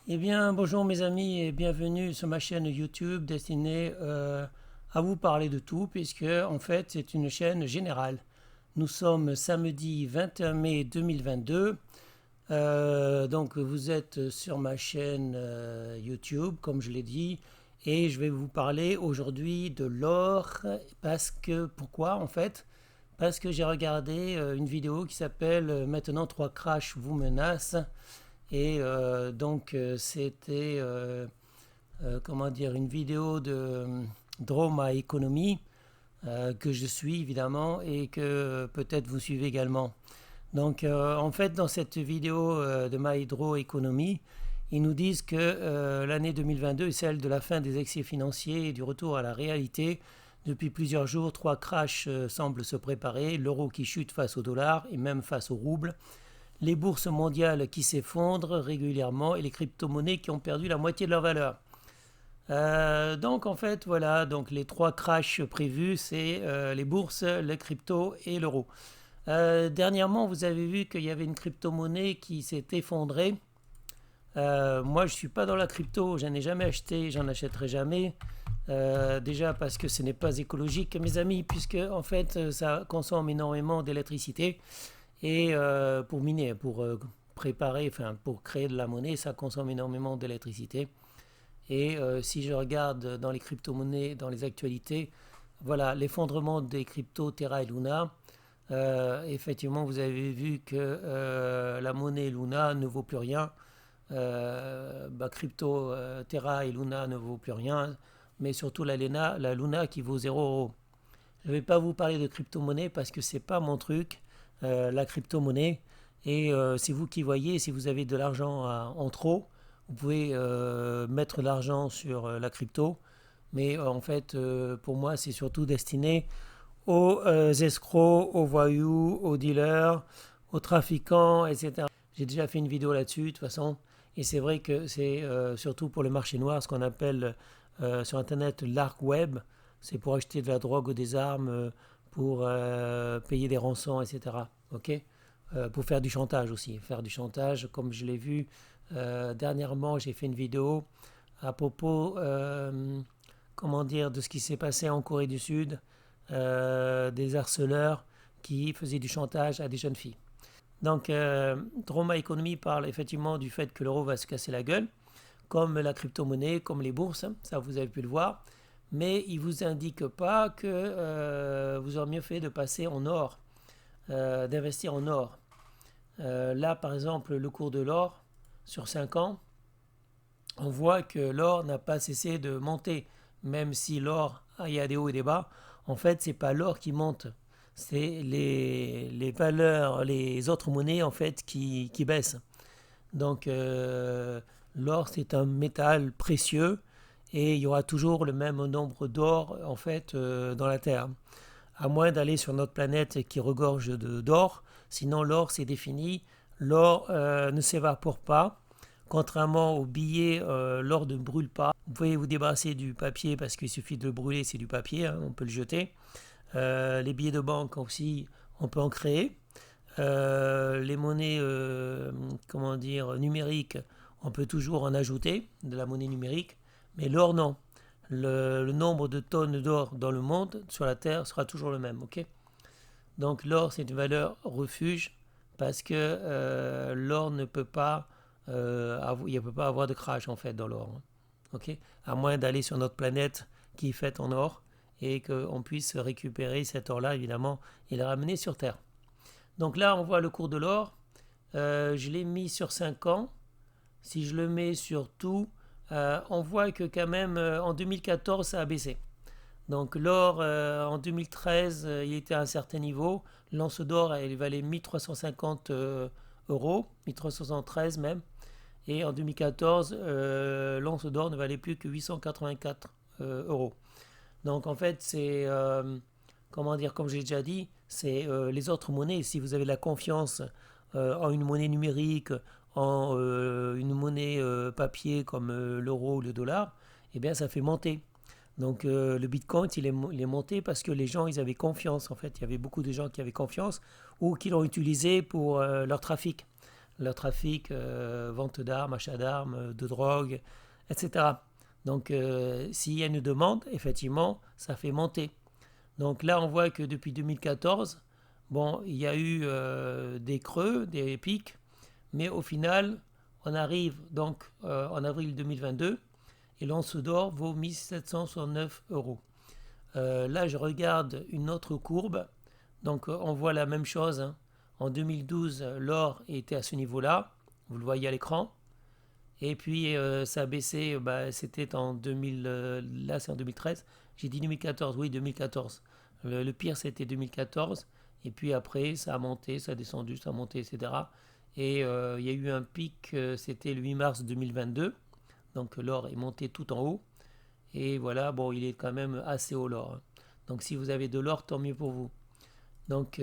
Eh bien, bonjour mes amis et bienvenue sur ma chaîne YouTube destinée à vous parler de tout, puisque en fait c'est une chaîne générale. Nous sommes samedi 21 mai 2022. Donc vous êtes sur ma chaîne YouTube, comme je l'ai dit, et je vais vous parler aujourd'hui de l'or. Pourquoi en fait? Parce que j'ai regardé une vidéo qui s'appelle Maintenant 3 crashs vous menacent. Et c'était comment dire, une vidéo de Droma Economy que je suis évidemment et que peut-être vous suivez également. Donc en fait dans cette vidéo de My Hydro Economy, ils nous disent que l'année 2022 est celle de la fin des excès financiers et du retour à la réalité. Depuis plusieurs jours, trois crashs semblent se préparer, l'euro qui chute face au dollar et même face au rouble, les bourses mondiales qui s'effondrent régulièrement et les crypto-monnaies qui ont perdu la moitié de leur valeur. Donc en fait voilà, donc les trois crashs prévus, c'est les bourses, les cryptos et l'euro. Dernièrement, vous avez vu qu'il y avait une crypto-monnaie qui s'est effondrée. Moi, je ne suis pas dans la crypto, je n'en ai jamais acheté, j'en achèterai jamais. Déjà parce que ce n'est pas écologique, mes amis, puisque en fait ça consomme énormément d'électricité. Et pour miner, pour préparer, enfin pour créer de la monnaie, ça consomme énormément d'électricité. Et si je regarde dans les crypto-monnaies, dans les actualités, voilà, l'effondrement des cryptos Terra et Luna. Effectivement, vous avez vu que la monnaie Luna ne vaut plus rien. Crypto Terra et Luna ne vaut plus rien, mais surtout la Luna qui vaut 0 euros. Je ne vais pas vous parler de crypto-monnaie parce que c'est pas mon truc, la crypto-monnaie. Et c'est vous qui voyez, si vous avez de l'argent en trop, vous pouvez mettre l'argent sur la crypto. Mais en fait, pour moi, c'est surtout destiné aux escrocs, aux voyous, aux dealers, aux trafiquants, etc. J'ai déjà fait une vidéo là-dessus, de toute façon. Et c'est vrai que c'est surtout pour le marché noir, ce qu'on appelle sur Internet le dark web. C'est pour acheter de la drogue ou des armes, pour payer des rançons, etc. Ok. Pour faire du chantage aussi. Faire du chantage, comme je l'ai vu dernièrement, j'ai fait une vidéo à propos, comment dire, de ce qui s'est passé en Corée du Sud, des harceleurs qui faisaient du chantage à des jeunes filles. Donc, Droma Economy parle effectivement du fait que l'euro va se casser la gueule, comme la crypto-monnaie, comme les bourses, ça vous avez pu le voir, mais il ne vous indique pas que vous aurez mieux fait de passer en or, d'investir en or. Là, par exemple, le cours de l'or sur 5 ans, on voit que l'or n'a pas cessé de monter, même si l'or, il y a des hauts et des bas. En fait, c'est pas l'or qui monte, c'est les valeurs, les autres monnaies en fait qui baissent. Donc l'or c'est un métal précieux et il y aura toujours le même nombre d'or en fait dans la Terre. À moins d'aller sur notre planète qui regorge d'or, sinon l'or c'est défini, l'or ne s'évapore pas. Contrairement aux billets, l'or ne brûle pas. Vous pouvez vous débarrasser du papier parce qu'il suffit de le brûler, c'est du papier, hein, on peut le jeter. Les billets de banque aussi, on peut en créer. Les monnaies, comment dire, numériques, on peut toujours en ajouter de la monnaie numérique, mais l'or non. Le nombre de tonnes d'or dans le monde, sur la Terre, sera toujours le même. Ok. Donc l'or, c'est une valeur refuge parce que l'or ne peut pas, il ne peut pas avoir de crash en fait dans l'or. Hein. Ok. À moins d'aller sur notre planète qui est faite en or et qu'on puisse récupérer cet or-là évidemment et le ramener sur Terre. Donc là, on voit le cours de l'or. Je l'ai mis sur 5 ans. Si je le mets sur tout, on voit que quand même en 2014, ça a baissé. Donc l'or, en 2013, il était à un certain niveau. L'once d'or, elle valait 1350 euros, 1373 même. Et en 2014, l'once d'or ne valait plus que 884 euros. Donc en fait, c'est, comment dire, comme j'ai déjà dit, c'est les autres monnaies. Si vous avez la confiance en une monnaie numérique, en une monnaie papier comme l'euro ou le dollar, eh bien ça fait monter. Donc le Bitcoin, il est monté parce que les gens, ils avaient confiance en fait. Il y avait beaucoup de gens qui avaient confiance ou qui l'ont utilisé pour leur trafic. leur trafic, vente d'armes, achat d'armes, de drogue, etc. Donc s'il y a une demande, effectivement, ça fait monter. Donc là, on voit que depuis 2014, bon, il y a eu des creux, des pics, mais au final, on arrive donc en avril 2022 et l'once d'or vaut 1769 euros. Là, je regarde une autre courbe. Donc, on voit la même chose, hein. En 2012, l'or était à ce niveau-là. Vous le voyez à l'écran. Et puis, ça a baissé. C'était en 2000. Là, c'est en 2013. J'ai dit 2014. Oui, 2014. Le pire, c'était 2014. Et puis après, ça a monté, ça a descendu, ça a monté, etc. Et il y a eu un pic. C'était le 8 mars 2022. Donc, l'or est monté tout en haut. Et voilà, bon, il est quand même assez haut l'or, hein. Donc si vous avez de l'or, tant mieux pour vous. Donc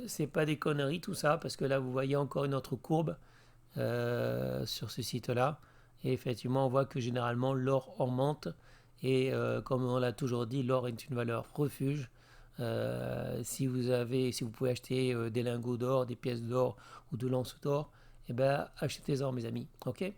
c'est pas des conneries tout ça, parce que là vous voyez encore une autre courbe sur ce site-là. Et effectivement, on voit que généralement l'or augmente. Et comme on l'a toujours dit, l'or est une valeur refuge. Si vous pouvez acheter des lingots d'or, des pièces d'or ou de l'once d'or, eh ben achetez-en mes amis, ok?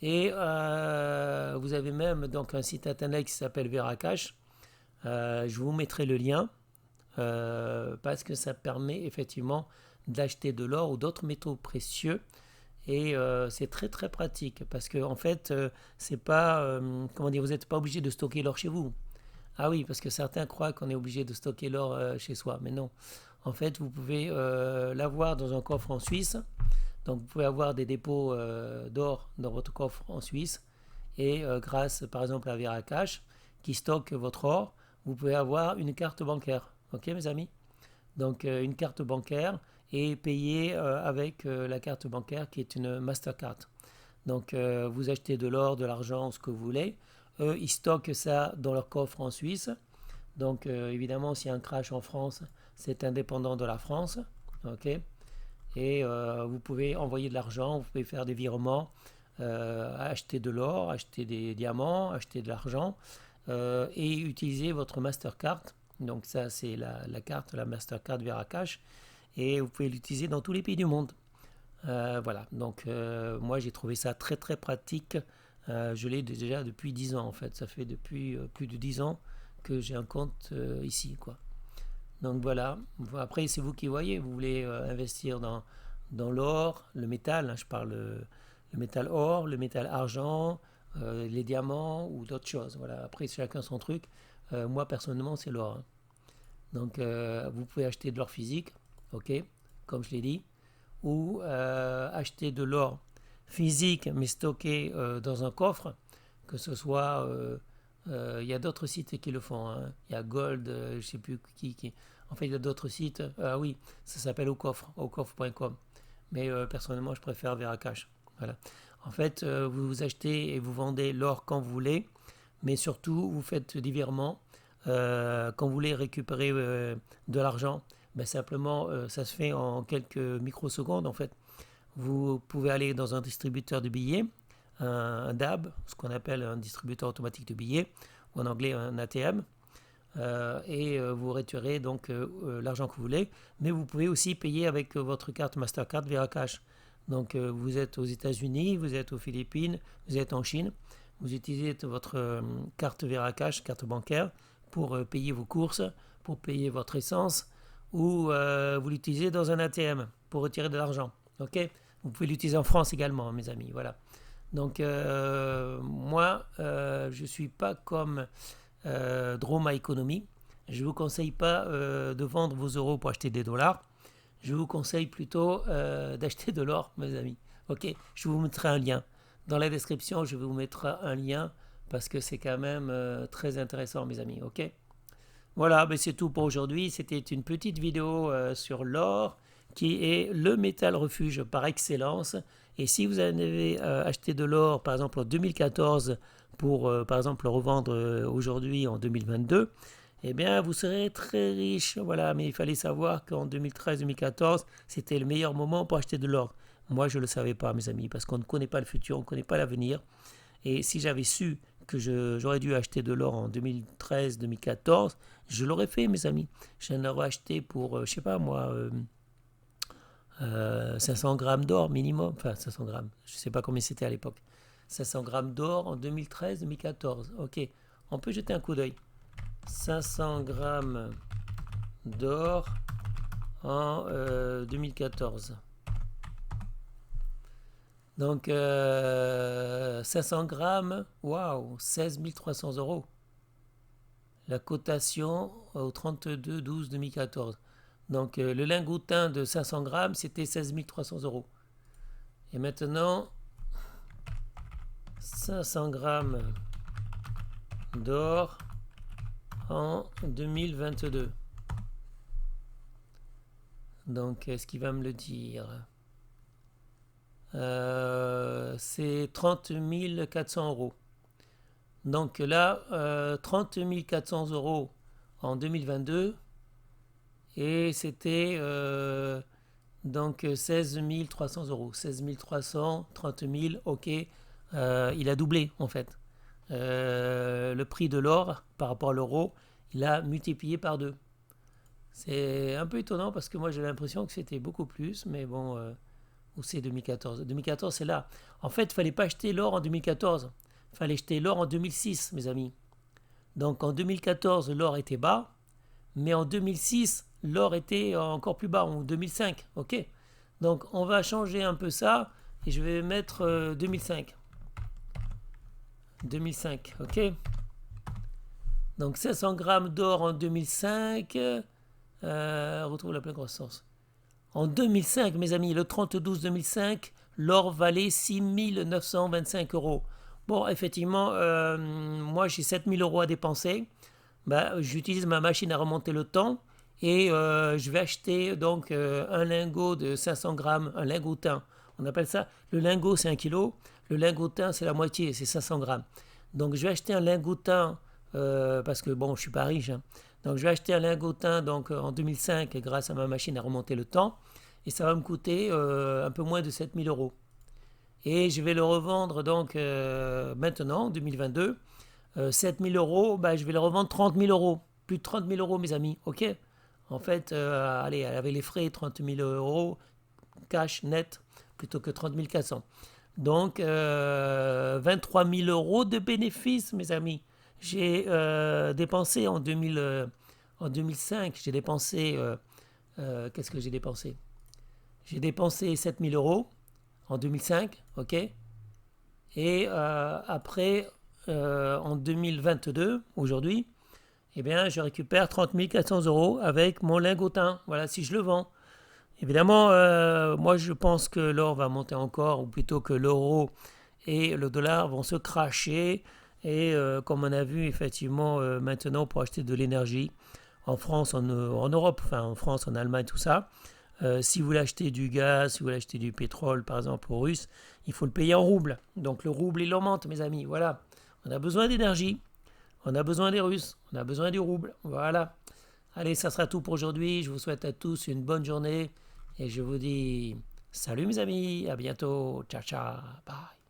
Et vous avez même donc un site internet qui s'appelle Veracash. Je vous mettrai le lien parce que ça permet effectivement d'acheter de l'or ou d'autres métaux précieux. Et c'est très très pratique parce que en fait, c'est pas comment dire, vous n'êtes pas obligé de stocker l'or chez vous. Ah oui, parce que certains croient qu'on est obligé de stocker l'or chez soi, mais non. En fait, vous pouvez l'avoir dans un coffre en Suisse. Donc vous pouvez avoir des dépôts d'or dans votre coffre en Suisse et grâce par exemple à Veracash qui stocke votre or, vous pouvez avoir une carte bancaire. Ok mes amis? Donc une carte bancaire et payer avec la carte bancaire qui est une Mastercard. Donc vous achetez de l'or, de l'argent, ce que vous voulez. Eux, ils stockent ça dans leur coffre en Suisse. Donc évidemment, s'il y a un crash en France, c'est indépendant de la France. Ok? Et vous pouvez envoyer de l'argent, vous pouvez faire des virements, acheter de l'or, acheter des diamants, acheter de l'argent et utiliser votre Mastercard. Donc ça c'est la carte, la Mastercard Veracash et vous pouvez l'utiliser dans tous les pays du monde. Voilà, donc moi j'ai trouvé ça très très pratique. Je l'ai déjà depuis 10 ans en fait, ça fait depuis plus de 10 ans que j'ai un compte ici quoi. Donc voilà, après c'est vous qui voyez, vous voulez investir dans l'or, le métal, hein, je parle le métal or, le métal argent, les diamants ou d'autres choses. Voilà, après chacun son truc. Moi personnellement c'est l'or, hein. Donc vous pouvez acheter de l'or physique, ok, comme je l'ai dit, ou acheter de l'or physique mais stocké dans un coffre, que ce soit il y a d'autres sites qui le font, hein. Il y a Gold, je ne sais plus qui. En fait, il y a d'autres sites. Ah oui, ça s'appelle aucoffre.com. Mais personnellement, je préfère Veracash. Voilà. En fait, vous achetez et vous vendez l'or quand vous voulez, mais surtout, vous faites des virements. Quand vous voulez récupérer de l'argent, ben simplement, ça se fait en quelques microsecondes. En fait, vous pouvez aller dans un distributeur de billets, un DAB, ce qu'on appelle un distributeur automatique de billets, ou en anglais un ATM, et vous retirez donc l'argent que vous voulez, mais vous pouvez aussi payer avec votre carte Mastercard Veracash. Donc vous êtes aux États-Unis, vous êtes aux Philippines, vous êtes en Chine, vous utilisez votre carte Veracash, carte bancaire, pour payer vos courses, pour payer votre essence, ou vous l'utilisez dans un ATM pour retirer de l'argent. Ok? Vous pouvez l'utiliser en France également, mes amis. Voilà. Donc moi, je ne suis pas comme Droma Economy. Je ne vous conseille pas de vendre vos euros pour acheter des dollars. Je vous conseille plutôt d'acheter de l'or, mes amis. Ok, je vous mettrai un lien. Dans la description, je vais vous mettre un lien parce que c'est quand même très intéressant, mes amis. Ok. Voilà, ben c'est tout pour aujourd'hui. C'était une petite vidéo sur l'or qui est le métal refuge par excellence. Et si vous avez acheté de l'or, par exemple en 2014, pour par exemple le revendre aujourd'hui en 2022, eh bien vous serez très riche. Voilà, mais il fallait savoir qu'en 2013-2014, c'était le meilleur moment pour acheter de l'or. Moi, je ne le savais pas, mes amis, parce qu'on ne connaît pas le futur, on ne connaît pas l'avenir. Et si j'avais su que j'aurais dû acheter de l'or en 2013-2014, je l'aurais fait, mes amis. J'en aurais acheté pour, je sais pas moi, 500 grammes d'or minimum, enfin 500 grammes, je ne sais pas combien c'était à l'époque. 500 grammes d'or en 2013-2014. Ok, on peut jeter un coup d'œil. 500 grammes d'or en 2014. Donc 500 grammes, waouh, 16 300 euros. La cotation au 32-12-2014. Donc le lingoutin de 500 grammes, c'était 16 300 euros. Et maintenant, 500 grammes d'or en 2022. Donc, est-ce qu'il va me le dire? C'est 30 400 euros. Donc là, 30 400 euros en 2022. Et c'était donc 16 300 euros. 16 300, 30 000, ok. Il a doublé en fait. Le prix de l'or par rapport à l'euro, il a multiplié par 2. C'est un peu étonnant parce que moi j'ai l'impression que c'était beaucoup plus, mais bon, où c'est 2014? 2014 c'est là. En fait, il ne fallait pas acheter l'or en 2014, il fallait acheter l'or en 2006, mes amis. Donc en 2014, l'or était bas, mais en 2006, l'or était encore plus bas, en 2005, ok. Donc on va changer un peu ça, et je vais mettre 2005. 2005, ok. Donc 500 grammes d'or en 2005, retrouve la pleine croissance. En 2005, mes amis, le 30-12-2005, l'or valait 6 925 euros. Bon, effectivement, moi j'ai 7 000 euros à dépenser. Bah, j'utilise ma machine à remonter le temps et je vais acheter donc un lingot de 500 grammes, un lingoutin. On appelle ça, le lingot c'est 1 kilo, le lingoutin c'est la moitié, c'est 500 grammes. Donc je vais acheter un lingoutin parce que bon, je suis pas riche, hein. Donc je vais acheter un lingoutin donc, en 2005 grâce à ma machine à remonter le temps et ça va me coûter un peu moins de 7 000 euros. Et je vais le revendre donc maintenant, en 2022. 7 000 euros, bah, je vais le revendre 30 000 euros. Plus de 30 000 euros, mes amis. Ok. En fait, allez, avec les frais, 30 000 euros cash net plutôt que 30 400. Donc, 23 000 euros de bénéfices, mes amis. J'ai dépensé en 2005, j'ai dépensé. Qu'est-ce que j'ai dépensé? J'ai dépensé 7 000 euros en 2005, ok. Et après, en 2022, aujourd'hui, eh bien, je récupère 30 400 euros avec mon lingotin. Voilà, si je le vends. Évidemment, moi, je pense que l'or va monter encore, ou plutôt que l'euro et le dollar vont se cracher. Et comme on a vu, effectivement, maintenant, pour acheter de l'énergie, en France, en Europe, enfin en France, en Allemagne, tout ça, si vous voulez acheter du gaz, si vous voulez acheter du pétrole, par exemple, aux Russes, il faut le payer en rouble. Donc le rouble, il augmente, mes amis. Voilà. On a besoin d'énergie. On a besoin des Russes. On a besoin du rouble. Voilà. Allez, ça sera tout pour aujourd'hui. Je vous souhaite à tous une bonne journée. Et je vous dis salut, mes amis. À bientôt. Ciao, ciao. Bye.